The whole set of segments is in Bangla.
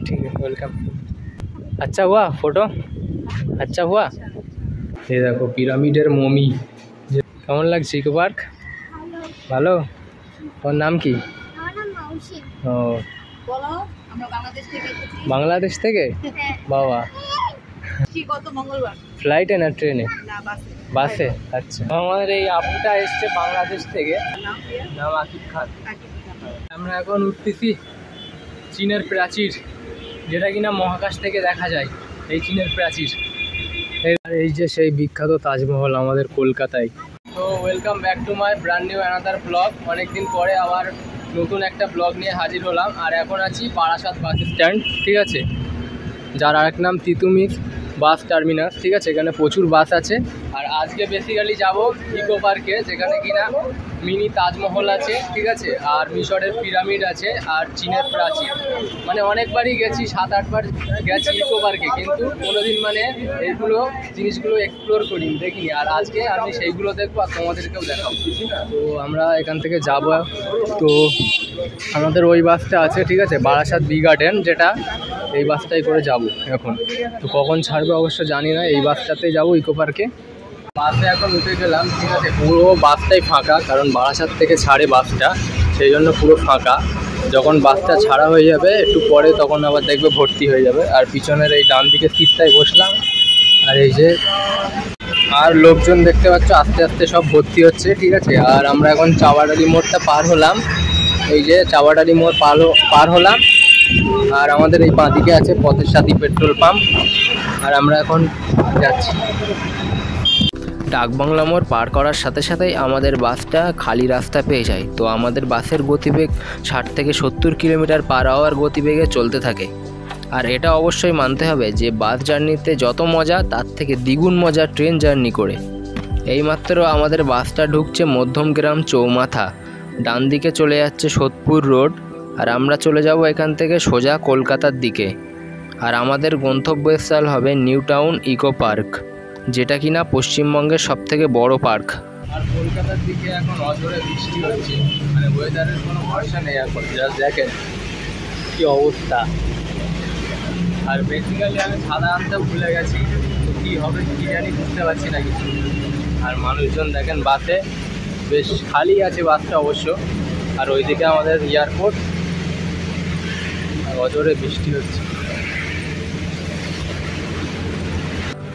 ठीक है वेलकम। अच्छा हुआ फोटो, अच्छा हुआ। ये देखो পিরামিডের মমি, কেমন লাগছে ইকো পার্ক? ভালো। ওর নাম কি? ও বাংলাদেশ থেকে, বাবা ফ্লাইটে না ট্রেনে? বাসে। আচ্ছা, আমাদের এই আপুটা এসছে বাংলাদেশ থেকে, নাম আকিব খান। আমরা এখন উঠতেছি চীনের প্রাচীর, যেটা কিনা মহাকাশ থেকে দেখা যায়। এই চীনের প্রাচীর, এই যে সেই বিখ্যাত তাজমহল আমাদের কলকাতায়। তো welcome back to my brand new another blog. অনেকদিন পরে আবার নতুন একটা ব্লগ নিয়ে হাজির হলাম। আর এখন আছি বারাসাত বাস স্ট্যান্ড, ঠিক আছে, যার আরেক নাম তিতুমির বাস টার্মিনাস, ঠিক আছে। এখানে প্রচুর বাস আছে। আর আজকে বেসিক্যালি যাব ইকো পার্কে, যেখানে কিনা মিনি তাজমহল আছে, ঠিক আছে, আর মিশরের পিরামিড আছে, আর চীনের প্রাচীর। মানে অনেকবারই গেছি, 7-8 বার গেছি ইকো পার্কে, কিন্তু কোনোদিন মানে এইগুলো জিনিসগুলো এক্সপ্লোর করিনি, দেখিনি। আর আজকে আমি সেইগুলো দেখবো আর তোমাদেরকেও দেখাবো। তো আমরা এখান থেকে যাব। তো আমাদের ওই বাসটা আছে, ঠিক আছে, বারাসাত বি গার্ডেন, যেটা এই বাসটাই করে যাব এখন। তো কখন ছাড়বে অবশ্য জানি না। এই বাসটাতেই যাবো ইকো পার্কে। বাসে এখন উঠে গেলাম, ঠিক আছে। পুরো বাসটাই ফাঁকা, কারণ বারাসাত থেকে ছাড়ে বাসটা, সেই জন্য পুরো ফাঁকা। যখন বাসটা ছাড়া হয়ে যাবে একটু পরে, তখন আবার দেখবে ভর্তি হয়ে যাবে। আর পিছনের এই ডান দিকে সিটটাই বসলাম। আর এই যে আর লোকজন দেখতে পাচ্ছ, আস্তে আস্তে সব ভর্তি হচ্ছে, ঠিক আছে। আর আমরা এখন চাওয়াডালি মোড়টা পার হলাম। এই যে চাওয়াডালি মোড় পার হলাম। আর আমাদের এই বাঁদিকে আছে পথের সাথী পেট্রোল পাম্প। আর আমরা এখন যাচ্ছি। ডাকবাংলা মোড় পার করার সাথে সাথেই আমাদের বাসটা খালি রাস্তা পেয়ে যায়। তো আমাদের বাসের গতিবেগ 60 থেকে 70 কিলোমিটার পার আওয়ার গতিবেগে চলতে থাকে। আর এটা অবশ্যই মানতে হবে যে বাস জার্নিতে যত মজা, তার থেকে দ্বিগুণ মজা ট্রেন জার্নি করে। এইমাত্র আমাদের বাসটা ঢুকছে মধ্যমগ্রাম চৌমাথা, ডান দিকে চলে যাচ্ছে সোদপুর রোড। আর আমরা চলে যাব এখান থেকে সোজা কলকাতার দিকে। আর আমাদের গন্তব্যস্থল হবে নিউ টাউন ইকো পার্ক, যেটা কিনা পশ্চিমবঙ্গের সবথেকে বড় পার্ক। আর কলকাতার দিকে এখন অঝরে বৃষ্টি হচ্ছে, মানে ওয়েদারের কোনো ভরসা নেই এখন। জাস্ট দেখেন কি অবস্থা। আর বেসিক্যালি আমি সাদা আনতে ভুলে গেছি, তো কী হবে কী জানি, বুঝতে পারছি না কিছু। আর মানুষজন দেখেন বাসে, বেশ খালি আছে বাসটা অবশ্য। আর ওইদিকে আমাদের এয়ারপোর্ট, আর অঝরে বৃষ্টি হচ্ছে।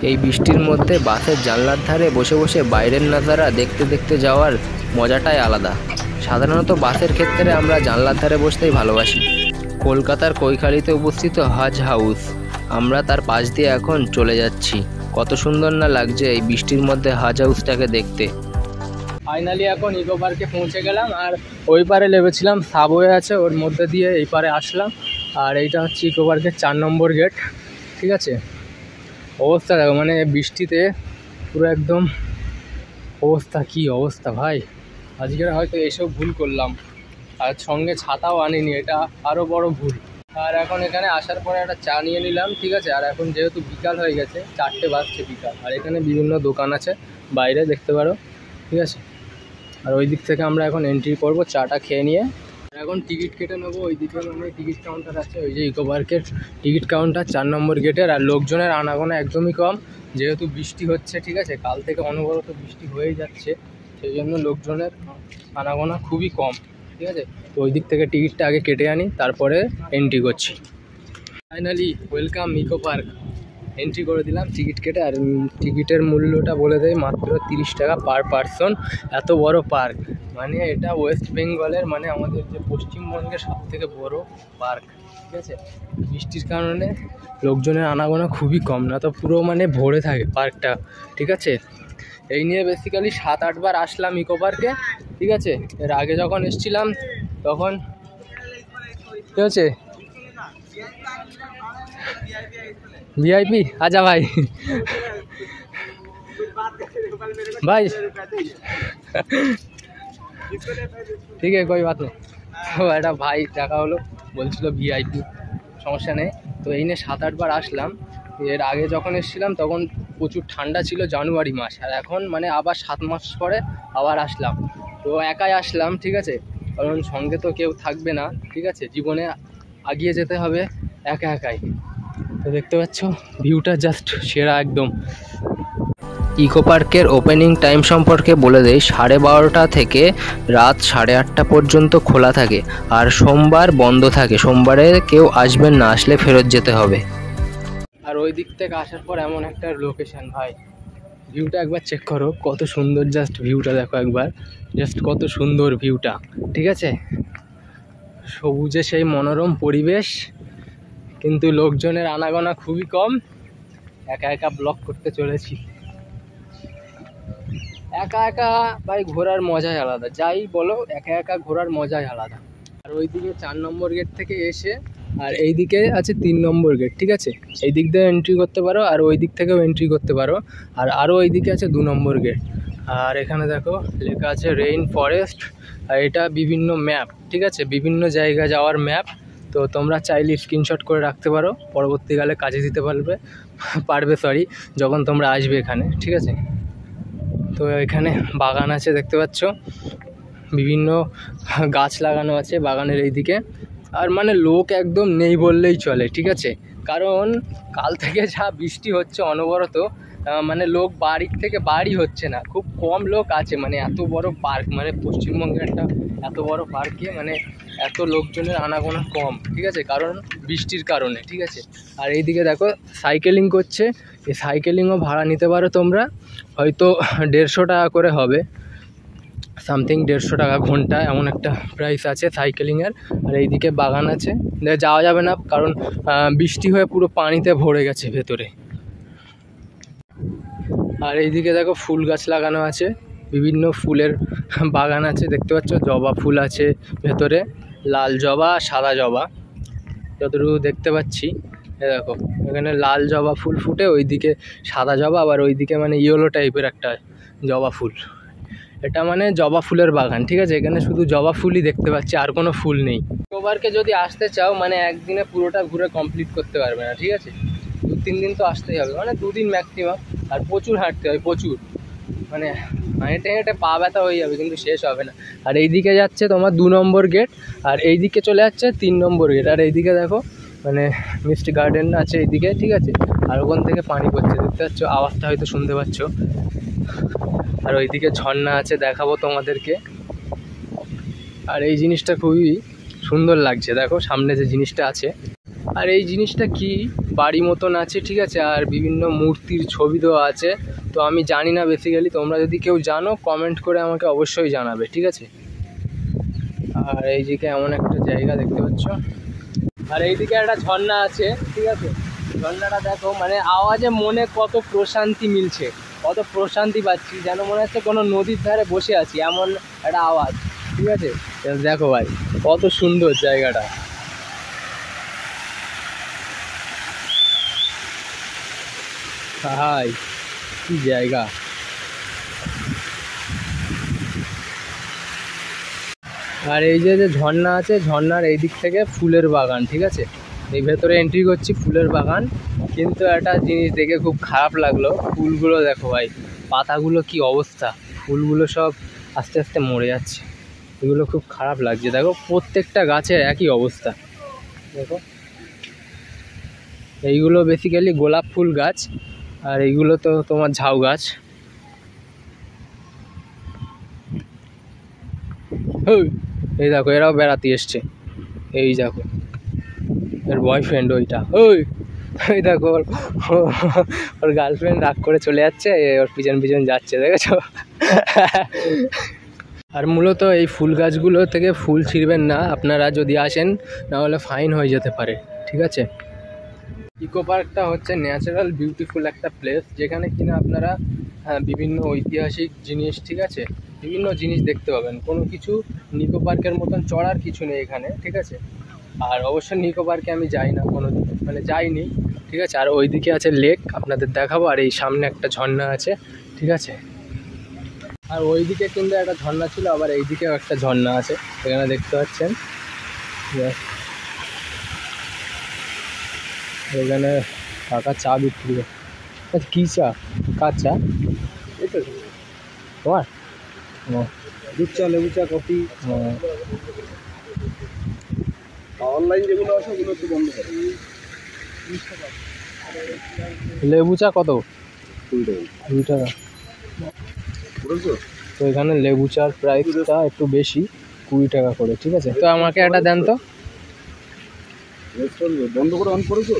এই বৃষ্টির মধ্যে বাসের জানলার ধারে বসে বসে বাইরের নাজারা দেখতে দেখতে যাওয়ার মজাটাই আলাদা। সাধারণত বাসের ক্ষেত্রে আমরা জানলার ধারে বসতেই ভালোবাসি। কলকাতার কৈখালিতে অবস্থিত হাজ হাউস, আমরা তার পাশ দিয়ে এখন চলে যাচ্ছি। কত সুন্দর না লাগছে এই বৃষ্টির মধ্যে হাজ হাউসটাকে দেখতে। ফাইনালি এখন ইকো পার্কে পৌঁছে গেলাম। আর ওই পারে নেমেছিলাম, সাবওয়ে আছে, ওর মধ্যে দিয়ে এই পারে আসলাম। আর এইটা হচ্ছে ইকো পার্কের 4 নম্বর গেট, ঠিক আছে। অবস্থা দেখো, মানে বৃষ্টিতে পুরো একদম অবস্থা, কি অবস্থা ভাই। আজকের হয়তো এসব ভুল করলাম, আর সঙ্গে ছাতাও আনিনি, এটা আরও বড় ভুল। আর এখন এখানে আসার পরে একটা চা নিয়ে নিলাম, ঠিক আছে। আর এখন যেহেতু বিকাল হয়ে গেছে, 4টে বাজছে বিকাল, আর এখানে বিভিন্ন দোকান আছে বাইরে দেখতে পারো, ঠিক আছে। আর ওই দিক থেকে আমরা এখন এন্ট্রি করব চাটা খেয়ে নিয়ে। এখন টিকিট কেটে নেবো। ওই দিকে মানে টিকিট কাউন্টার আছে, ওই যে ইকো পার্কের টিকিট কাউন্টার 4 নম্বর গেটের। আর লোকজনের আনাগোনা একদমই কম, যেহেতু বৃষ্টি হচ্ছে, ঠিক আছে। কাল থেকে অনবরত বৃষ্টি হয়েই যাচ্ছে, সেই জন্য লোকজনের আনাগোনা খুবই কম, ঠিক আছে। তো ওই দিক থেকে টিকিটটা আগে কেটে আনি, তারপরে এন্ট্রি করছি। Finally welcome eco park, entry করে দিলাম টিকিট কেটে। আর টিকিটের মূল্যটা বলে দেয় মাত্র 30 টাকা পার পারসন। এত বড় পার্ক, মানে এটা ওয়েস্ট বেঙ্গলের, মানে আমাদের যে পশ্চিমবঙ্গের সবথেকে বড় পার্ক, ঠিক আছে। বৃষ্টির কারণে লোকজনের আনাগোনা খুবই কম, না তো পুরো মানে ভরে থাকে পার্কটা, ঠিক আছে। এই নিয়ে বেসিক্যালি 7-8 বার আসলাম ইকো পার্কে, ঠিক আছে। এর আগে যখন এসেছিলাম তখন ঠিক আছে वीआईपी आजा भाई भाई ठीक है कोई बात नहीं। তো একটা ভাই দেখা হলো, বলছিল ভিআইপি, সমস্যা নেই। তো এই নিয়ে 7-8 বার আসলাম। এর আগে যখন এসেছিলাম তখন প্রচুর ঠান্ডা ছিল, জানুয়ারি মাস। আর এখন মানে আবার 7 মাস পরে আবার আসলাম। তো একাই আসলাম, ঠিক আছে, কারণ সঙ্গে তো কেউ থাকবে না, ঠিক আছে। জীবনে এগিয়ে যেতে হবে, একা একাই। তো দেখতে পাচ্ছ ভিউটা জাস্ট সেরা একদম। ইকো পার্কের ওপেনিং টাইম সম্পর্কে বলে দেই, 12:30 থেকে রাত 8:30 পর্যন্ত খোলা থাকে, আর সোমবার বন্ধ থাকে। সোমবারে কেউ আসবেন না, আসলে ফেরত যেতে হবে। আর ওই দিক থেকে আসার পর এমন একটা লোকেশন ভাই, ভিউটা একবার চেক করো কত সুন্দর, জাস্ট ভিউটা দেখো একবার, জাস্ট কত সুন্দর ভিউটা, ঠিক আছে। সবুজে সেই মনোরম পরিবেশ, কিন্তু লোকজনের আনাগোনা খুবই কম। একা একা ব্লগ করতে চলেছি। একা একা ভাই ঘোরার মজাই আলাদা, যাই বলো একা একা ঘোরার মজাই আলাদা। আর ওইদিকে 4 নম্বর গেট থেকে এসে, আর এই দিকে আছে 3 নম্বর গেট, ঠিক আছে। এই দিক দিয়ে এন্ট্রি করতে পারো, আর ওই দিক থেকেও এন্ট্রি করতে পারো। আর আরও ওই দিকে আছে 2 নম্বর গেট। আর এখানে দেখো লেখা আছে রেইন ফরেস্ট, আর এটা বিভিন্ন ম্যাপ, ঠিক আছে, বিভিন্ন জায়গা যাওয়ার ম্যাপ। তো তোমরা চাইলে স্ক্রিনশট করে রাখতে পারো, পরবর্তীকালে কাজে দিতে পারবে যখন তোমরা আসবে এখানে, ঠিক আছে। তো এখানে বাগান আছে দেখতে পাচ্ছ, বিভিন্ন গাছ লাগানো আছে বাগানের এইদিকে। আর মানে লোক একদম নেই বললেই চলে, ঠিক আছে, কারণ কাল থেকে যা বৃষ্টি হচ্ছে অনবরত, মানে লোক বাড়ি থেকে বাড়ি হচ্ছে না, খুব কম লোক আছে। মানে এত বড় পার্ক, মানে পশ্চিমবঙ্গের একটা এত বড় পার্কে মানে এত লোকজনের আনাগোনা কম, ঠিক আছে, কারণ বৃষ্টির কারণে, ঠিক আছে। আর এইদিকে দেখো সাইকেলিং করছে, এই সাইকেলিংও ভাড়া নিতে পারো তোমরা, হয়তো 150 টাকা করে হবে, সামথিং 150 টাকা ঘন্টা, এমন একটা প্রাইস আছে সাইকেলিংয়ের। আর এইদিকে বাগান আছে, যাওয়া যাবে না কারণ বৃষ্টি হয়ে পুরো পানিতে ভরে গেছে ভেতরে। আর এইদিকে দেখো ফুল গাছ লাগানো আছে, বিভিন্ন ফুলের বাগান আছে দেখতে পাচ্ছ। জবা ফুল আছে ভেতরে, লাল জবা, সাদা জবা, যতটুকু দেখতে পাচ্ছি। দেখো এখানে লাল জবা ফুল ফুটে, ওইদিকে সাদা জবা, আবার ওইদিকে মানে ইয়েলো টাইপের একটা জবা ফুল। এটা মানে জবা ফুলের বাগান, ঠিক আছে। এখানে শুধু জবা ফুলই দেখতে পাচ্ছি, আর কোনো ফুল নেই। ইকোপার্কে যদি আসতে চাও মানে একদিনে পুরোটা ঘুরে কমপ্লিট করতে পারবে না, ঠিক আছে, 2-3 দিন তো আসতেই হবে, মানে 2 দিন ম্যাক্সিমাম। আর প্রচুর হাঁটতে হয়, প্রচুর, মানে হেঁটে হেঁটে পা ব্যথা হয়ে যাবে, কিন্তু শেষ হবে না। আর এইদিকে যাচ্ছে তোমার 2 নম্বর গেট, আর এইদিকে চলে যাচ্ছে 3 নম্বর গেট। আর এইদিকে দেখো মানে মিস্ট গার্ডেন আছে এইদিকে, ঠিক আছে। আর ওখান থেকে পানি পড়ছে দেখতে পাচ্ছ, আওয়াজটা হয়তো শুনতে পাচ্ছ। আর ওইদিকে ঝর্ণা আছে, দেখাবো তোমাদেরকে। আর এই জিনিসটা খুবই সুন্দর লাগছে, দেখো সামনে যে জিনিসটা আছে। আর এই জিনিসটা কি বাড়ি মতন আছে, ঠিক আছে, আর বিভিন্ন মূর্তির ছবি দেওয়া আছে। তো আমি জানি না বেসিক্যালি, তোমরা যদি কেউ জানো কমেন্ট করে আমাকে অবশ্যই জানাবে, ঠিক আছে। আর এইদিকে এমন একটা জায়গা দেখতে পাচ্ছ। আর এইদিকে একটা ঝর্ণা আছে, ঠিক আছে। ঝর্ণাটা দেখো, মানে আওয়াজে মনে কত প্রশান্তি মিলছে, কত প্রশান্তি পাচ্ছি, যেন মনে হচ্ছে কোনো নদীর ধারে বসে আছি, এমন একটা আওয়াজ, ঠিক আছে। দেখো ভাই কত সুন্দর জায়গাটা। হাই কি জায়গা। আর এই যে ঝর্ণা আছে, ঝর্ণার এই দিক থেকে ফুলের বাগান, ঠিক আছে। এই ভেতরে এন্ট্রি করছি, ফুলের বাগান। কিন্তু একটা জিনিস দেখে খুব খারাপ লাগলো, ফুলগুলো দেখো ভাই, পাতাগুলো কি অবস্থা, ফুলগুলো সব আস্তে আস্তে মরে যাচ্ছে, এগুলো খুব খারাপ লাগছে। দেখো প্রত্যেকটা গাছের একই অবস্থা, দেখো এইগুলো বেসিক্যালি গোলাপ ফুল গাছ, আর এইগুলো তো তোমার ঝাউ গাছ। এই দেখো এরাও বেড়াতে এসছে, এই দেখো এর বয়ফ্রেন্ড ওইটা, ওই দেখো ওর গার্লফ্রেন্ড রাগ করে চলে যাচ্ছে, ওর পিছন পিছন যাচ্ছে, দেখেছো। আর মূলত এই ফুল গাছগুলো থেকে ফুল ছিঁড়বেন না আপনারা যদি আসেন, নাহলে ফাইন হয়ে যেতে পারে, ঠিক আছে। ইকো পার্কটা হচ্ছে ন্যাচারাল বিউটিফুল একটা প্লেস, যেখানে কিনা আপনারা বিভিন্ন ঐতিহাসিক জিনিস, ঠিক আছে, বিভিন্ন জিনিস দেখতে পাবেন। কোনো কিছু নিকো পার্কের মতন চড়ার কিছু নেই এখানে, ঠিক আছে। আর অবশ্যই নিকো পার্কে আমি যাই না কোনো, মানে যাইনি, ঠিক আছে। আর ওইদিকে আছে লেক, আপনাদের দেখাবো। আর এই সামনে একটা ঝর্ণা আছে, ঠিক আছে। আর ওইদিকে কিন্তু একটা ঝর্ণা ছিল, আবার এইদিকেও একটা ঝর্ণা আছে, এখানে দেখতে পাচ্ছেন। এখানে কাকা চা বিক্রি করে। আচ্ছা কী চা? কার চা? তোমার? দুধ চা, লেবু চা, কফি। অনলাইন যেগুলো আছে ওগুলো একটু বন্ধ করে। লেবু চা কত? 2 টাকা। তো এখানে লেবু চার প্রাইসটা একটু বেশি, 20 টাকা করে। ঠিক আছে, তো আমাকে একটা দেন তো। বন্ধ করে অন করেছো?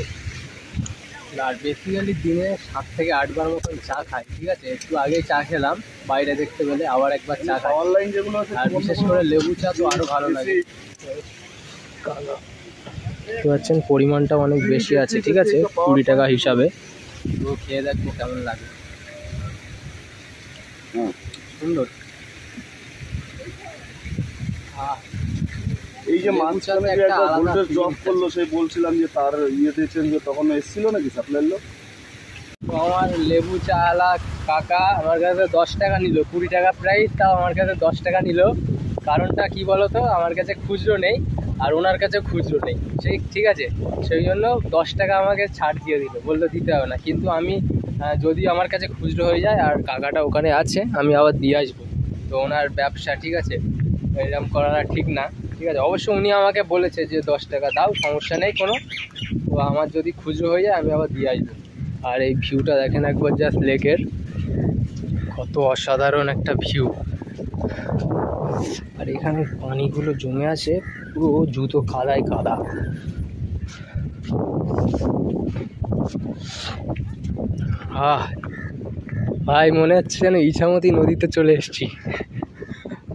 আর বেসিক্যালি দিনে 7 থেকে 8 বার মতন চা খাই। ঠিক আছে, একটু আগেই চা খেলাম বাইরে দেখতে পেলে, আবার একবার চা খাই। অনলাইন যেগুলো আছে, আর বিশেষ করে লেবু চা তো আরো ভালো লাগে। দেখতে পাচ্ছেন পরিমাণটা অনেক বেশি আছে। ঠিক আছে, 20 টাকা হিসাবে। তো খেয়ে দেখবো কেমন লাগে। সুন্দর। এই যে মাঝখানে যে একটা ভোল্টেজ ড্রপ করলো, সেই বলছিলাম যে তার ইয়েতে চেঞ্জ, তখন এসেছিল নাকি সাপ্লাই লোক? আমার লেবু চাওয়ালা কাকা আমার কাছে 10 টাকা নিল, 20 টাকা প্রাইস, তাও আমার কাছে 10 টাকা নিল। কারণটা কি বলতো, আমার কাছে খুচরো নেই আর ওনার কাছে খুচরো নেই। ঠিক আছে, সেই জন্য 10 টাকা আমাকে ছাড় দিয়ে দিল, বললো দিতে হবে না। কিন্তু আমি যদি আমার কাছে খুচরো হয়ে যায় আর কাকাটা ওখানে আছে, আমি আবার দিয়ে আসবো। তো ওনার ব্যবসা, ঠিক আছে, এরকম করাটা ঠিক না। ঠিক আছে, অবশ্য উনি আমাকে বলেছে যে 10 টাকা দাও, সমস্যা নেই কোনো। তো আমার যদি খুচরো হয়ে যায় আমি আবার দিয়ে আসবো। আর এই ভিউটা দেখেন একবার, জাস্ট লেকের কত অসাধারণ একটা ভিউ। আর এখানে পানিগুলো জমে আছে, পুরো জুতো কাদায় কাদা। ভাই মনে হচ্ছে যেন ইছামতি নদীতে চলে এসেছি।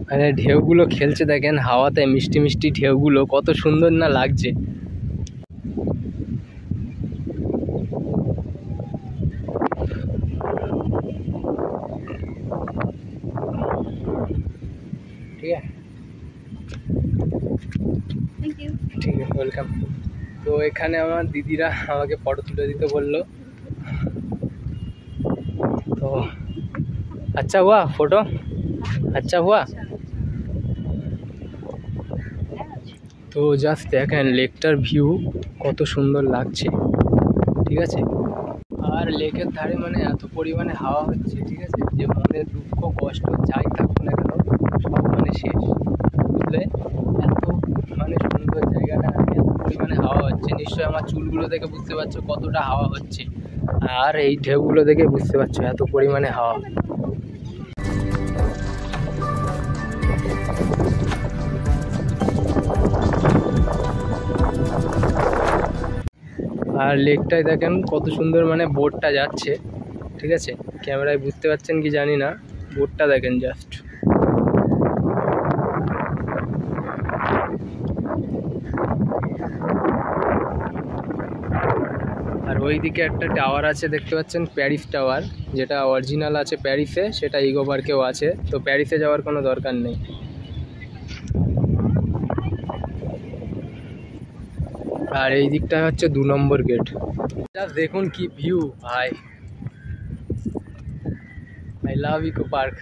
মানে ঢেউগুলো খেলছে দেখেন হাওয়াতে, মিষ্টি মিষ্টি ঢেউগুলো কত সুন্দর না লাগছে। ঠিক আছে, ঠিক আছে, ওয়েলকাম। তো এখানে আমার দিদিরা আমাকে ফটো তুলে দিতে বললো। তো আচ্ছা হুয়া ফটো, আচ্ছা হুয়া। তো জাস্ট দেখেন লেকটার ভিউ কত সুন্দর লাগছে। ঠিক আছে, আর লেকের ধারে মানে এত পরিমাণে হাওয়া হচ্ছে। ঠিক আছে, যে মনের দুঃখ কষ্ট যাই থাকুক না কেন সব মানে শেষ, বুঝলে? এত মানে সুন্দর জায়গাটা, এত পরিমাণে হাওয়া হচ্ছে। নিশ্চয়ই আমার চুলগুলো দেখে বুঝতে পারছো কতটা হাওয়া হচ্ছে, আর এই ঢেউগুলো দেখে বুঝতে পারছো এত পরিমাণে হাওয়া। আর লেকটায় দেখেন কত সুন্দর মানে বোটটা যাচ্ছে। ঠিক আছে, ক্যামেরায় বুঝতে পারছেন কি জানি না, বোটটা দেখেন জাস্ট। আর ওইদিকে একটা টাওয়ার আছে দেখতে পাচ্ছেন, প্যারিস টাওয়ার, যেটা অরিজিনাল আছে প্যারিসে, সেটা ইগো পার্কেও আছে। তো প্যারিসে যাওয়ার কোনো দরকার নেই। আর এই দিকটা হচ্ছে 2 নম্বর গেট। জাস্ট দেখুন কি ভিউ ভাই, আই লাভ ইকো পার্ক,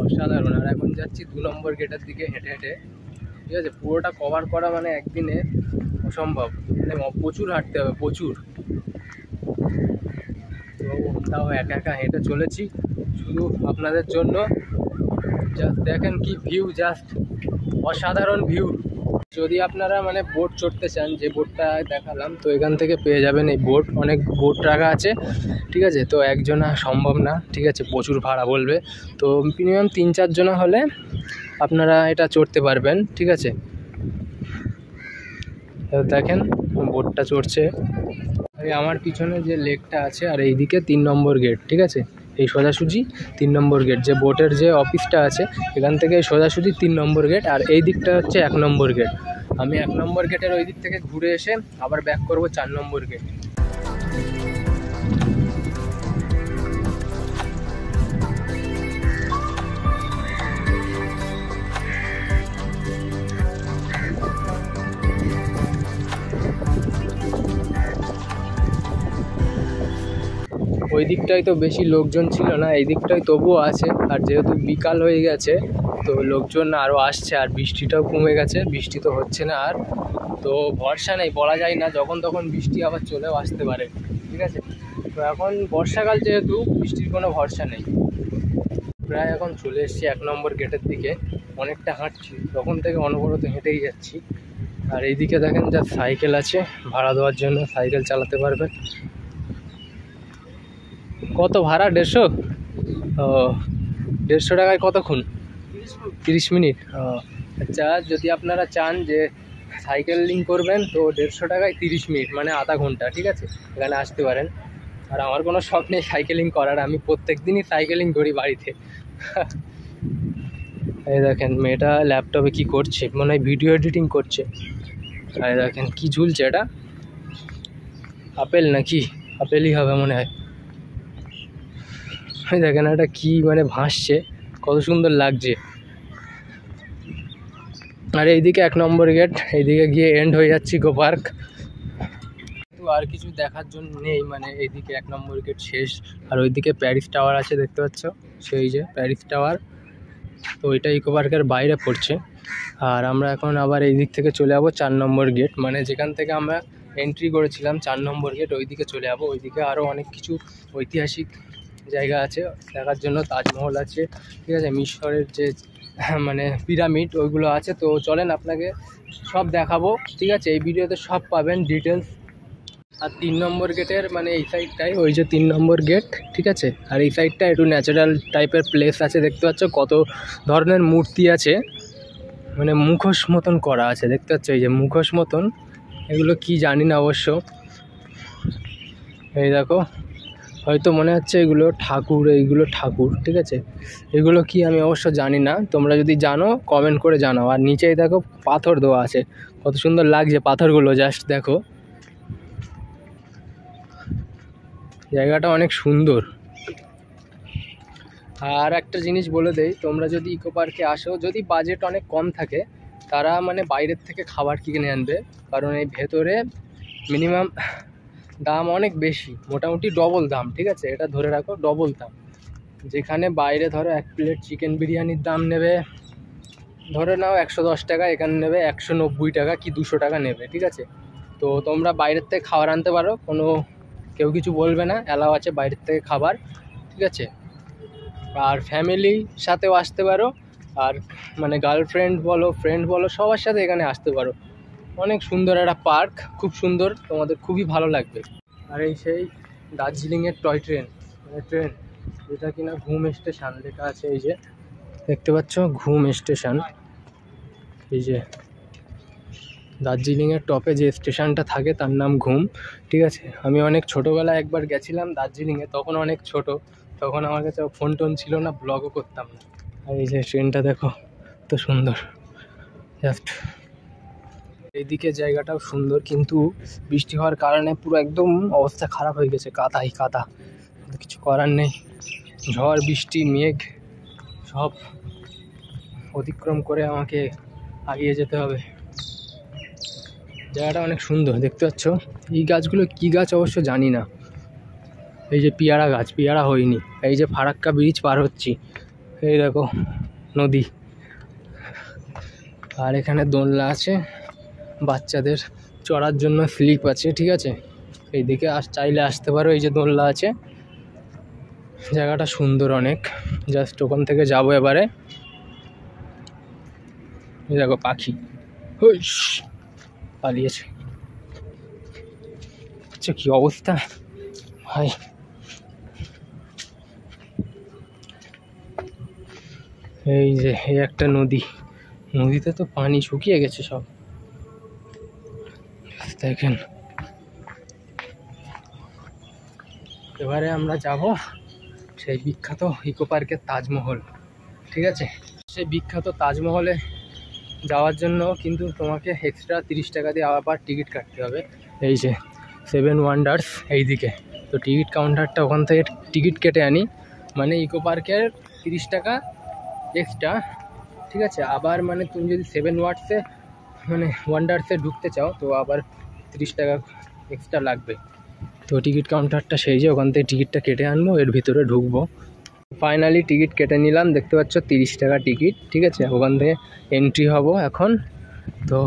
অসাধারণ। আর এখন যাচ্ছি 2 নম্বর গেটের দিকে হেঁটে হেঁটে। ঠিক আছে, পুরোটা কভার করা মানে একদিনে অসম্ভব, মানে প্রচুর হাঁটতে হবে, প্রচুর। তো তাও একা একা হেঁটে চলেছি শুধু আপনাদের জন্য। জাস্ট দেখেন কি ভিউ, জাস্ট অসাধারণ ভিউ। যদি আপনারা মানে বোট চড়তে চান, যে বোটটা দেখালাম, তো এখান থেকে পেয়ে যাবেন এই বোট। অনেক বোট রাখা আছে। ঠিক আছে, তো একজনা সম্ভব না। ঠিক আছে, প্রচুর ভাড়া বলবে। তো মিনিমাম 3-4 জনা হলে আপনারা এটা চড়তে পারবেন। ঠিক আছে, দেখেন বোটটা চড়ছে। আমার পিছনে যে লেকটা আছে, আর এইদিকে 3 নম্বর গেট। ঠিক আছে, এই সোজাসুজি 3 নম্বর গেট, যে বোটের যে অফিসটা আছে এখান থেকে সোজাসুজি 3 নম্বর গেট। আর এই দিকটা হচ্ছে 1 নম্বর গেট। আমি 1 নম্বর গেটের ওই দিক থেকে ঘুরে এসে আবার ব্যাক করব 4 নম্বর গেট। ওই দিকটায় তো বেশি লোকজন ছিল না, এই দিকটায় তবুও আছে। আর যেহেতু বিকাল হয়ে গেছে তো লোকজন আরও আসছে, আর বৃষ্টিটাও কমে গেছে, বৃষ্টি তো হচ্ছে না আর। তো ভরসা নেই, বলা যায় না, যখন তখন বৃষ্টি আবার চলেও আসতে পারে। ঠিক আছে, তো এখন বর্ষাকাল যেহেতু বৃষ্টির কোনো ভরসা নেই। প্রায় এখন চলে এসেছি 1 নম্বর গেটের দিকে, অনেকটা হাঁটছি, তখন থেকে অনবরত হেঁটেই যাচ্ছি। আর এইদিকে দেখেন যা সাইকেল আছে ভাড়া দেওয়ার জন্য, সাইকেল চালাতে পারবেন। কত ভাড়া? 150? ও, 150 টাকায় কতক্ষণ? 30 মিনিট। ও আচ্ছা, যদি আপনারা চান যে সাইকেলিং করবেন তো 150 টাকায় 30 মিনিট, মানে আধা ঘন্টা, ঠিক আছে, এখানে আসতে পারেন। আর আমার কোনো শখ নেই সাইকেলিং করার, আমি প্রত্যেক দিনই সাইকেলিং করি বাড়িতে। এই দেখেন মেয়েটা ল্যাপটপে কি করছে, মনে হয় ভিডিও এডিটিং করছে। আর দেখেন কি ঝুলছে, এটা আপেল নাকি? আপেলই হবে মনে হয়। দেখেন এটা কি মানে ভাসছে, কত সুন্দর লাগছে। আর এইদিকে 1 নম্বর গেট, এইদিকে গিয়ে এন্ড হয়ে যাচ্ছে ইকো পার্ক। তো আর কিছু দেখার জন্য নেই, মানে এইদিকে 1 নম্বর গেট শেষ। আর ওইদিকে প্যারিস টাওয়ার আছে, দেখতে পাচ্ছ, সেই যে প্যারিস টাওয়ার। তো ওইটা ইকো পার্কের বাইরে পড়ছে। আর আমরা এখন আবার এই দিক থেকে চলে যাবো 4 নম্বর গেট, মানে যেখান থেকে আমরা এন্ট্রি করেছিলাম 4 নম্বর গেট, ওইদিকে চলে যাবো। ওইদিকে আরও অনেক কিছু ঐতিহাসিক জায়গা আছে দেখার জন্য, তাজমহল আছে, ঠিক আছে, মিশরের যে মানে পিরামিড ওইগুলো আছে। তো চলেন আপনাকে সব দেখাবো, ঠিক আছে, এই ভিডিওতে সব পাবেন ডিটেলস। আর 3 নম্বর গেটের মানে এই সাইডটাই, ওই যে 3 নম্বর গেট, ঠিক আছে। আর এই সাইডটা একটু ন্যাচারাল টাইপের প্লেস আছে, দেখতে পাচ্ছ কত ধরনের মূর্তি আছে, মানে মুখোশ মতন করা আছে, দেখতে পাচ্ছ, এই যে মুখোশ মতন। এগুলো কি জানি না অবশ্য, এই দেখো, হয়তো মনে হচ্ছে এগুলো ঠাকুর, এইগুলো ঠাকুর, ঠিক আছে। এগুলো কি আমি অবশ্য জানি না, তোমরা যদি জানো কমেন্ট করে জানাও। আর নিচেই দেখো পাথর দেওয়া আছে, কত সুন্দর লাগছে পাথরগুলো, জাস্ট দেখো, জায়গাটা অনেক সুন্দর। আর একটা জিনিস বলে দেই, তোমরা যদি ইকো পার্কে আসো, যদি বাজেট অনেক কম থাকে, তারা মানে বাইরের থেকে খাবার কিনে আনবে, কারণ এই ভেতরে মিনিমাম দাম অনেক বেশি, মোটামুটি ডবল দাম, ঠিক আছে, এটা ধরে রাখো ডবল দাম। যেখানে বাইরে ধরো 1 প্লেট চিকেন বিরিয়ানির দাম নেবে ধরে নাও 110 টাকা, এখানে নেবে 190 টাকা কি 200 টাকা নেবে, ঠিক আছে। তো তোমরা বাইরের থেকে খাবার আনতে পারো, কেউ কিছু বলবে না, অ্যালাও আছে বাইরের থেকে খাবার, ঠিক আছে। আর ফ্যামিলির সাথেও আসতে পারো, আর মানে গার্লফ্রেন্ড বলো, ফ্রেন্ড বলো, সবার সাথে এখানে আসতে পারো। অনেক সুন্দর একটা পার্ক, খুব সুন্দর, তোমাদের খুবই ভালো লাগবে। আর এই সেই দার্জিলিংয়ের টয় ট্রেন, মানে ট্রেন যেটা কিনা ঘুম স্টেশন লেখা আছে, এই যে দেখতে পাচ্ছ ঘুম স্টেশন। এই যে দার্জিলিংয়ের টপে যে স্টেশনটা থাকে তার নাম ঘুম, ঠিক আছে। আমি অনেক ছোটোবেলায় একবার গেছিলাম দার্জিলিংয়ে, তখন অনেক ছোট, তখন আমার কাছে ফোন টোন ছিল না, ব্লগও করতাম না। আর এই যে ট্রেনটা দেখো তো সুন্দর, জাস্ট এইদিকে জায়গাটাও সুন্দর, কিন্তু বৃষ্টি হওয়ার কারণে পুরো একদম অবস্থা খারাপ হয়ে গেছে, কাদাই কাদা, কিছু করার নেই। ঝড় বৃষ্টি মেঘ সব অতিক্রম করে আমাকে এগিয়ে যেতে হবে। জায়গাটা অনেক সুন্দর, দেখতে পাচ্ছ। এই গাছগুলো কি গাছ অবশ্য জানি না, এই যে পিয়ারা গাছ, পিয়ারা হয়নি। এই যে ফারাক্কা ব্রিজ পার হচ্ছি, এই দেখো নদী। আর এখানে দোলনা আছে বাচ্চাদের চড়ার জন্য, স্লিপ আছে, ঠিক আছে। এইদিকে চাইলে আসতে পারো, এই যে দোলনা আছে। জায়গাটা সুন্দর অনেক, জাস্ট ওখান থেকে যাবো এবারে। এই দেখো পাখি পালিয়েছে, আচ্ছা কি অবস্থা ভাই। এই যে এই একটা নদী, নদীতে তো পানি শুকিয়ে গেছে সব, দেখেন। এবারে আমরা যাব সেই বিখ্যাত ইকো পার্কের তাজমহল, ঠিক আছে। সেই বিখ্যাত তাজমহলে যাওয়ার জন্য কিন্তু তোমাকে এক্সট্রা 30 টাকা দিয়ে আবার টিকিট কাটতে হবে। এই যে 7 ওয়ান্ডার্স এইদিকে, তো টিকিট কাউন্টারটা ওখান থেকে টিকিট কেটে আনি, মানে ইকো পার্কের 30 টাকা এক্সট্রা, ঠিক আছে। আবার মানে তুমি যদি 7 ওয়ান্ডার্সে ঢুকতে চাও তো আবার 30 টাকা এক্সট্রা লাগবে। তো টিকিট কাউন্টারটা সেই যে, ওখান থেকে টিকিটটা কেটে আনবো, এর ভিতরে ঢুকবো। ফাইনালি টিকিট কেটে নিলাম, দেখতে পাচ্ছ 30 টাকা টিকিট, ঠিক আছে। ওখান থেকে এন্ট্রি হব এখন। তো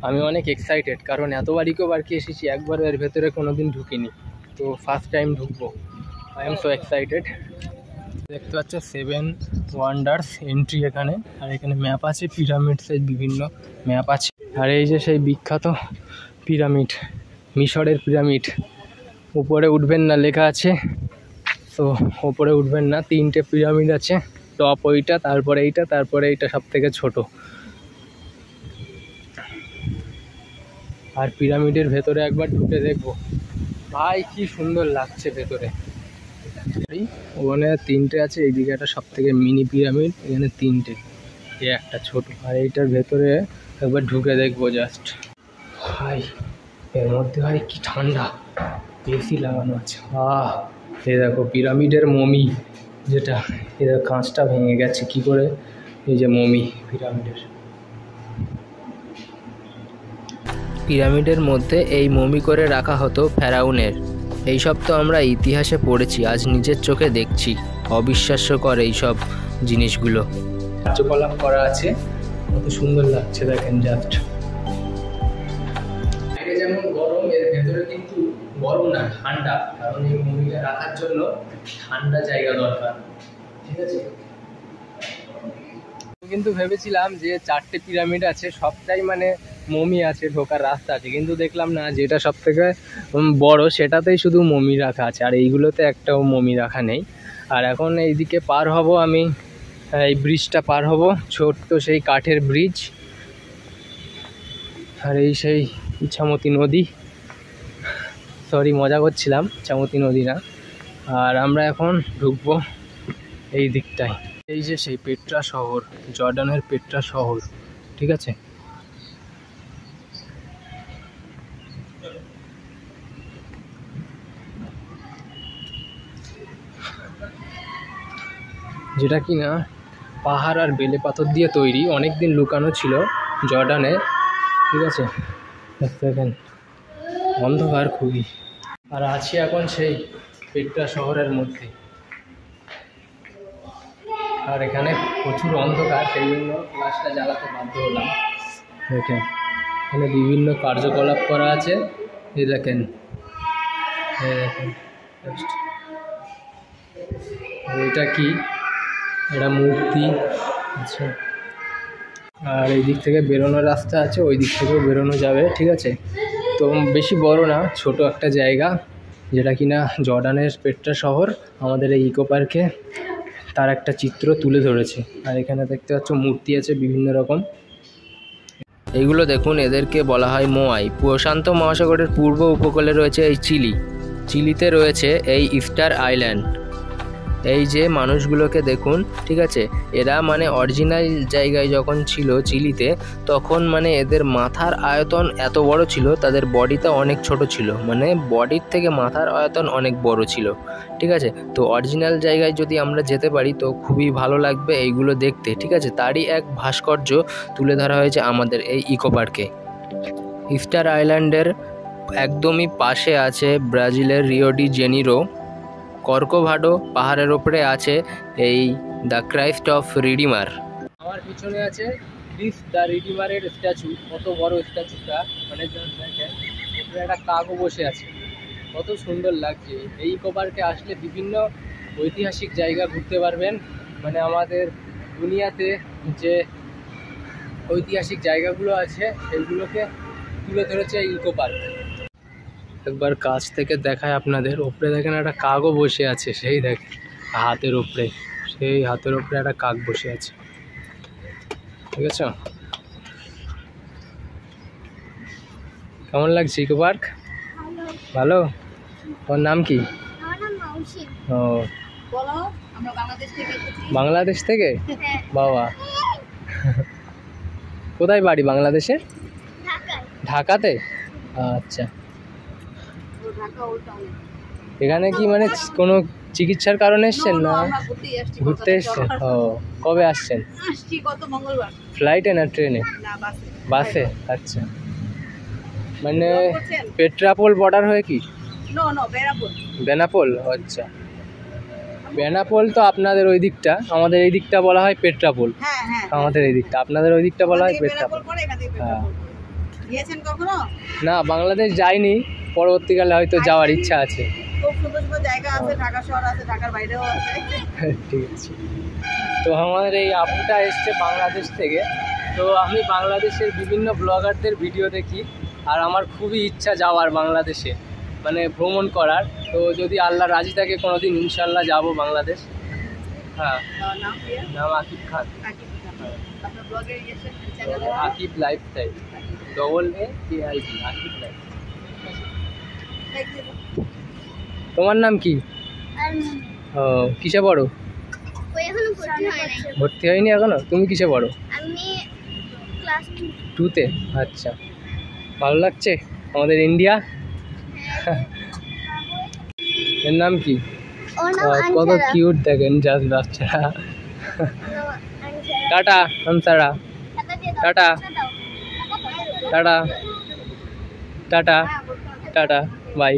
আমি অনেক এক্সাইটেড, কারণ এতবার ইকো পার্কে এসেছি, একবার এর ভেতরে কোনো দিন ঢুকিনি, তো ফার্স্ট টাইম ঢুকবো। I am so excited. দেখতে পাচ্ছ 7 ওয়ান্ডার্স এন্ট্রি এখানে, আর এখানে ম্যাপ আছে, পিরামিডসের বিভিন্ন ম্যাপ আছে। আর এই যে সেই বিখ্যাত পিরামিড, মিশরের পিরামিড। উপরে উঠবেন না লেখা আছে, তো উপরে উঠবেন না। 3টে পিরামিড আছে, টপ ওইটা, তারপরে এইটা, তারপরে এইটা সব থেকে ছোট। আর পিরামিডের ভেতরে একবার ঢুকে দেখবো ভাই, কি সুন্দর লাগছে ভেতরে। ওখানে 3টে আছে, এইদিকে একটা সব থেকে মিনি পিরামিড, এখানে 3টে, এই একটা ছোট। আর এইটার ভেতরে একবার ঢুকে দেখবো জাস্ট। ভাই এর মধ্যে ভাই কি ঠান্ডা, এসি লাগানো আছে। এই দেখো পিরামিডের মমি, যেটা এদের কাঁচটা ভেঙে গেছে কি করে, এই যে মমি পিরামিডের। পিরামিডের মধ্যে এই মমি করে রাখা হতো ফেরাউনের। এইসব তো আমরা ইতিহাসে পড়েছি, আজ নিজের চোখে দেখছি। অবিশ্বাস্যকর এইসব জিনিসগুলো। কার্যকলাপ করা আছে, কত সুন্দর লাগছে দেখেন জাস্ট। বাইরে যেমন গরম, এর ভেতরে কিন্তু গরম না, ঠান্ডা, কারণ এই মমিটা রাখার জন্য ঠান্ডা জায়গা দরকার। ঠিক আছে, কিন্তু ভেবেছিলাম যে 4টে পিরামিড আছে, সবটাই মানে মমি আছে, ঢোকার রাস্তা আছে, কিন্তু দেখলাম না, যেটা সব থেকে বড় সেটাতেই শুধু মমি রাখা আছে, আর এইগুলোতে একটাও মমি রাখা নেই। আর এখন এইদিকে পার হব আমি, এই ব্রিজটা পার হব, ছোট্ট সেই কাঠের ব্রিজ। আর এই সেই ইছামতি নদী, সরি মজা করছিলাম, ইছামতি নদী না। আর আমরা এখন ঢুকবো এই দিকটায়। এই যে সেই পেট্রা শহর, জর্ডানের পেট্রা শহর। ঠিক আছে, যেটা কি না পাহাড় আর বেলে পাথর দিয়ে তৈরি, অনেক দিন লুকানো ছিল জর্ডানে। ঠিক আছে, দেখেন অন্ধকার খুবই। আর আছি এখন সেই পেট্রা শহরের মধ্যে, আর এখানে প্রচুর অন্ধকার, সেই জন্য ফ্ল্যাশটা জ্বালাতে বাধ্য হলাম। দেখেন এখানে বিভিন্ন কার্যকলাপ করা আছে, এই দেখেন, এটা কি, এটা মূর্তি। আচ্ছা, আর এই দিক থেকে বেরোনোর রাস্তা আছে, ওই দিক থেকেও বেরোনো যাবে। ঠিক আছে, তো বেশি বড় না, ছোট একটা জায়গা, যেটা কিনা জর্ডানের পেট্রা শহর আমাদের এই ইকো পার্কে তার একটা চিত্র তুলে ধরেছে। আর এখানে দেখতে পাচ্ছ মূর্তি আছে বিভিন্ন রকম। এইগুলো দেখুন, এদেরকে বলা হয় মোয়াই। প্রশান্ত মহাসাগরের পূর্ব উপকূলে রয়েছে এই চিলিতে রয়েছে এই ইস্টার আইল্যান্ড। এই যে মানুষগুলোকে দেখুন, ঠিক আছে, এরা মানে অরিজিনাল জায়গায় যখন ছিল চিলিতে, তখন মানে এদের মাথার আয়তন এত বড় ছিল, তাদের বডিটা অনেক ছোট ছিল, মানে বডির থেকে মাথার আয়তন অনেক বড় ছিল। ঠিক আছে, তো অরিজিনাল জায়গায় যদি আমরা যেতে পারি তো খুবই ভালো লাগবে এইগুলো দেখতে। ঠিক আছে, তারই এক ভাস্কর্য তুলে ধরা হয়েছে আমাদের এই ইকো পার্কে। ইস্টার আইল্যান্ডের একদমই পাশে আছে ব্রাজিলের রিও ডি জেনিরো। কর্কোভাডো পাহাড়ের ওপরে আছে এই দ্য ক্রাইস্ট অফ রিডিমার। আমার পিছনে আছে ক্রিস্ট দ্য রিডিমারের স্ট্যাচু। কত বড় স্ট্যাচুটা, মানে দেখেন ওপরে একটা কাকও বসে আছে, কত সুন্দর লাগছে। এই ইকো পার্কে আসলে বিভিন্ন ঐতিহাসিক জায়গা ঘুরতে পারবেন, মানে আমাদের দুনিয়াতে যে ঐতিহাসিক জায়গাগুলো আছে সেইগুলোকে তুলে ধরেছে এই ইকো পার্ক। একবার কাছ থেকে দেখায় আপনাদের, ওপরে দেখেন একটা কাকও বসে আছে, সেই দেখেন হাতের ওপরে, সেই হাতের ওপরে একটা কাক বসে আছে। ঠিক আছে, কেমন লাগছে ইকো পার্ক? ভালো। ওর নাম কি? ও, বাংলাদেশ থেকে? বাবা, কোথায় বাড়ি বাংলাদেশে? ঢাকাতে? আচ্ছা, এখানে কি মানে কোনো চিকিৎসার কারণে এসছেন না ঘুরতে এসছেন? ও, কবে আসছেন? ফ্লাইটে না ট্রেনে? বাসে। আচ্ছা, মানে পেট্রাপোল বর্ডার হয়ে কি? বেনাপোল। আচ্ছা, বেনাপোল তো আপনাদের ওই দিকটা, আমাদের এই দিকটা বলা হয় পেট্রাপোল। আমাদের এই দিকটা, আপনাদের ওই দিকটা বলা হয় পেট্রাপোল। হ্যাঁ, না বাংলাদেশ যাইনি, পরবর্তীকালে হয়তো যাওয়ার ইচ্ছা আছে। খুব সুন্দর সুন্দর জায়গা আছে, ঢাকা শহর আছে, ঢাকার বাইরেও আছে। ঠিক আছে, তো আমাদের এই আপুটা এসছে বাংলাদেশ থেকে, তো আমি বাংলাদেশের বিভিন্ন ব্লগারদের ভিডিও দেখি, আর আমার খুবই ইচ্ছা যাওয়ার বাংলাদেশে, মানে ভ্রমণ করার। তো যদি আল্লাহ রাজি থাকে কোনোদিন ইনশাল্লাহ যাব বাংলাদেশ। হ্যাঁ, নাম কি? নাম আকিব খান। আকিব খান। আপনার ব্লগের channel Akib lifestyle, AKIB, Akib life. তোমার নাম কি? ও, কিসে পড়ো? ভর্তি হয়নি এখনো? তুমি কিসে পড়ো? আমি ক্লাস 2-তে। আচ্ছা, ভালো লাগছে আমাদের ইন্ডিয়া? এর নাম কি? কত কিউট দেখেন জাস্ট বাচ্চারা। টাটা আনসারা, tata tata tata tata bye.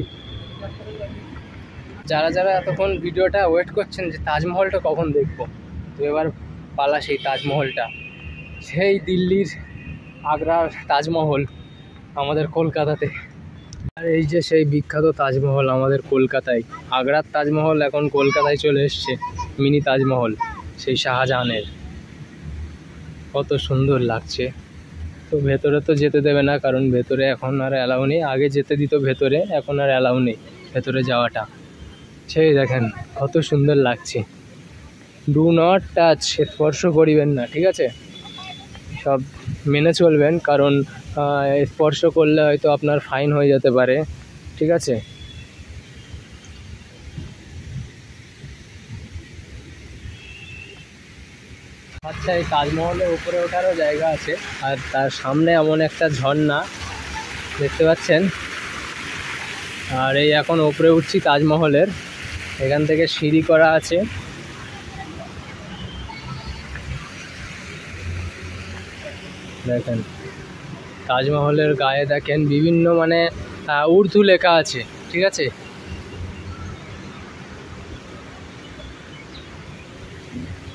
যারা যারা এতক্ষণ ভিডিওটা ওয়েট করছেন যে তাজমহলটা কখন দেখবো, তো এবার পালা সেই তাজমহলটা। সেই দিল্লির আগ্রার তাজমহল আমাদের কলকাতাতে, আর এই যে সেই বিখ্যাত তাজমহল আমাদের কলকাতায়। আগ্রার তাজমহল এখন কলকাতায় চলে এসছে, মিনি তাজমহল সেই শাহজাহানের। কত সুন্দর লাগছে। তো ভেতরে তো যেতে দেবে না, কারণ ভেতরে এখন আর অ্যালাউ নেই। আগে যেতে দিত ভেতরে, এখন আর অ্যালাউ নেই ভেতরে যাওয়াটা। সেই দেখেন কত সুন্দর লাগছে। ডু নট টাচ, স্পর্শ করিবেন না, ঠিক আছে? সব মেনে চলবেন, কারণ স্পর্শ করলে হয়তো আপনার ফাইন হয়ে যেতে পারে, ঠিক আছে? আচ্ছা, এই তাজমহলের উপরে ওঠারও জায়গা আছে, আর তার সামনে এমন একটা ঝর্ণা দেখতে পাচ্ছেন। আর এই এখন উপরে উঠছি তাজমহলের, এখান থেকে সিঁড়ি করা আছে। দেখেন তাজমহলের গায়ে দেখেন বিভিন্ন মানে উর্দু লেখা আছে, ঠিক আছে?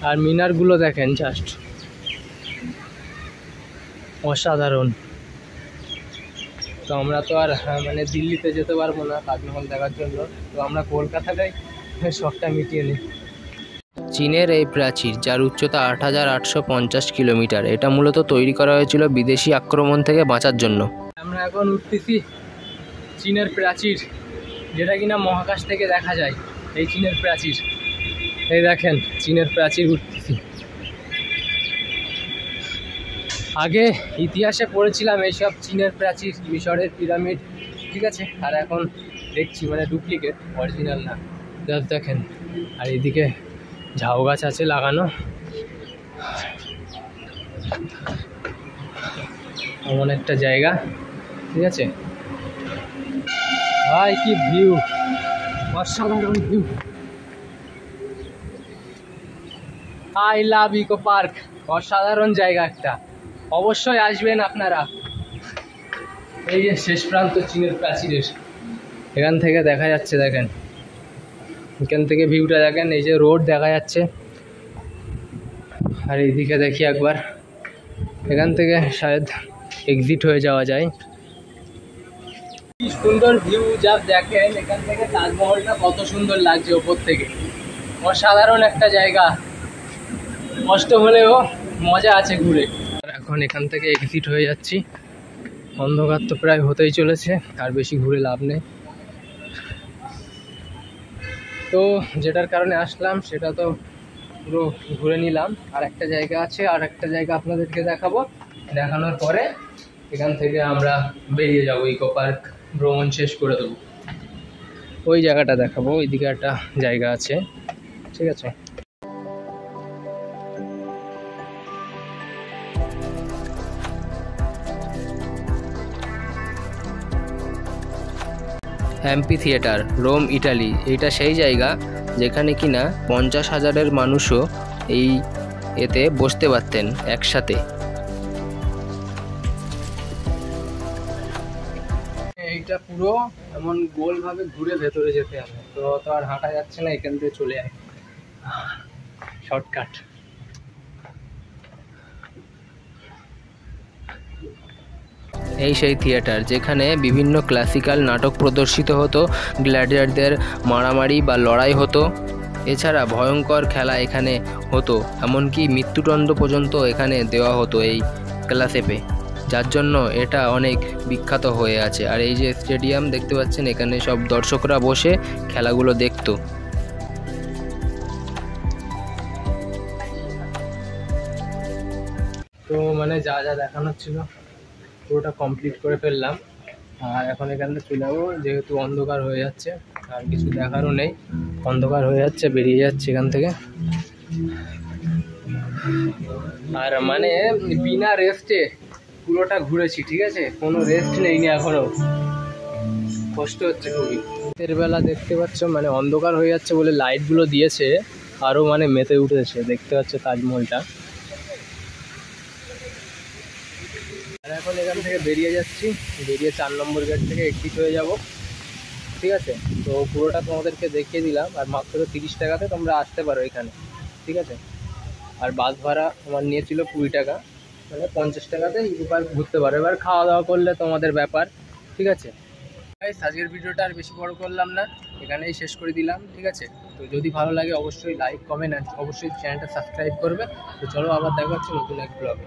আর মিনারগুলো দেখেন জাস্ট অসাধারণ। তো আমরা তো আর মানে দিল্লিতে যেতে পারবো না তাজমহল দেখার জন্য, তো আমরা কলকাতাতেই শখটা মিটিয়ে নিই। চীনের এই প্রাচীর, যার উচ্চতা 8850 কিলোমিটার, এটা মূলত তৈরি করা হয়েছিল বিদেশি আক্রমণ থেকে বাঁচার জন্য। আমরা এখন উঠতেছি চীনের প্রাচীর, যেটা কিনা মহাকাশ থেকে দেখা যায়। এই চীনের প্রাচীর, এই দেখেন চীনের প্রাচীর উঠতেছি। আগে ইতিহাসে পড়েছিলাম এইসব চীনের প্রাচীর, মিশরের পিরামিড, ঠিক আছে? আর এখন দেখছি মানে ডুপ্লিকেট, অরিজিনাল না। জাস্ট দেখেন। আর এদিকে ঝাউ গাছ আছে লাগানো। এমন একটা জায়গা, ঠিক আছে? ভাই কি ভিউ, অসাধারণ view. I love eco park, অসাধারণ জায়গা একটা, অবশ্যই আসবেন আপনারা। এই যে শেষ প্রান্ত চীনের প্রাচীরের, এখান থেকে দেখা যাচ্ছে, দেখেন এখান থেকে ভিউটা দেখেন। এই যে রোড দেখা যাচ্ছে, আর এইদিকে দেখি একবার, এখান থেকে শায়দ এক্সিট হয়ে যাওয়া যায়। কি সুন্দর ভিউ, যা দেখেন এখান থেকে তাজমহলটা কত সুন্দর লাগছে ওপর থেকে। অসাধারণ একটা জায়গা, কষ্ট হলেও মজা আছে ঘুরে। এখন এখান থেকে এক্সিট হয়ে যাচ্ছি, অন্ধকার তো প্রায় হতেই চলেছে, আর বেশি ঘুরে লাভ নেই। তো যেটার কারণে আসলাম সেটা তো পুরো ঘুরে নিলাম। আর একটা জায়গা আছে, আর একটা জায়গা আপনাদেরকে দেখাবো, দেখানোর পরে এখান থেকে আমরা বেরিয়ে যাব, ইকো পার্ক ভ্রমণ শেষ করে দেবো। ওই জায়গাটা দেখাবো, ওইদিকে একটা জায়গা আছে, ঠিক আছে? Amphitheatre, Rome, Italy. এইটা সেই জায়গা যেখানে কিনা 50,000-এর মানুষও এই এতে বসতে পারতেন একসাথে। এইটা পুরো এমন গোলভাবে ঘুরে ভেতরে যেতে হবে, তো আর হাঁটা যাচ্ছে না, এখান থেকে চলে যায় শর্টকাট। এই সেই থিয়েটার যেখানে বিভিন্ন ক্লাসিক্যাল নাটক প্রদর্শিত হতো, গ্ল্যাডিয়েটরদের মারামারি বা লড়াই হতো, এছাড়া ভয়ঙ্কর খেলা এখানে হতো, এমনকি মৃত্যুদণ্ড পর্যন্ত এখানে দেওয়া হতো এই ক্লাসেপে, যার জন্য এটা অনেক বিখ্যাত হয়ে আছে। আর এই যে স্টেডিয়াম দেখতে পাচ্ছেন, এখানে সব দর্শকরা বসে খেলাগুলো দেখতো। তো মানে যা যা দেখানোর ছিল পুরোটা কমপ্লিট করে ফেললাম। আর এখন এখান থেকে চলে যাবো, যেহেতু অন্ধকার হয়ে যাচ্ছে, আর কিছু দেখারও নেই, অন্ধকার হয়ে যাচ্ছে, বেরিয়ে যাচ্ছে এখান থেকে। আর মানে বিনা রেস্টে পুরোটা ঘুরেছি, ঠিক আছে, কোনো রেস্ট নেইনি এখনো, কষ্ট হচ্ছে খুবই। রাতের বেলা দেখতে পাচ্ছ মানে অন্ধকার হয়ে যাচ্ছে বলে লাইটগুলো দিয়েছে, আরও মানে মেতে উঠেছে, দেখতে পাচ্ছ তাজমহলটা। আর এখন এখান থেকে বেরিয়ে যাচ্ছি, বেরিয়ে 4 নম্বর গেট থেকে এক্সিট হয়ে যাব, ঠিক আছে। তো পুরোটা তোমাদেরকে দেখিয়ে দিলাম, আর মাত্র 30 টাকাতে তোমরা আসতে পারো এখানে, ঠিক আছে। আর বাস ভাড়া আমার নিয়েছিল 20 টাকা, মানে 50 টাকাতে ইকো পার্ক ঘুরতে পারো। এবার খাওয়া দাওয়া করলে তোমাদের ব্যাপার, ঠিক আছে। আজকের ভিডিওটা আর বেশি বড় করলাম না, এখানেই শেষ করে দিলাম, ঠিক আছে। তো যদি ভালো লাগে অবশ্যই লাইক, কমেন্ট আর অবশ্যই চ্যানেলটা সাবস্ক্রাইব করবে। তো চলো আবার দেখা হচ্ছে নতুন এক ব্লগে।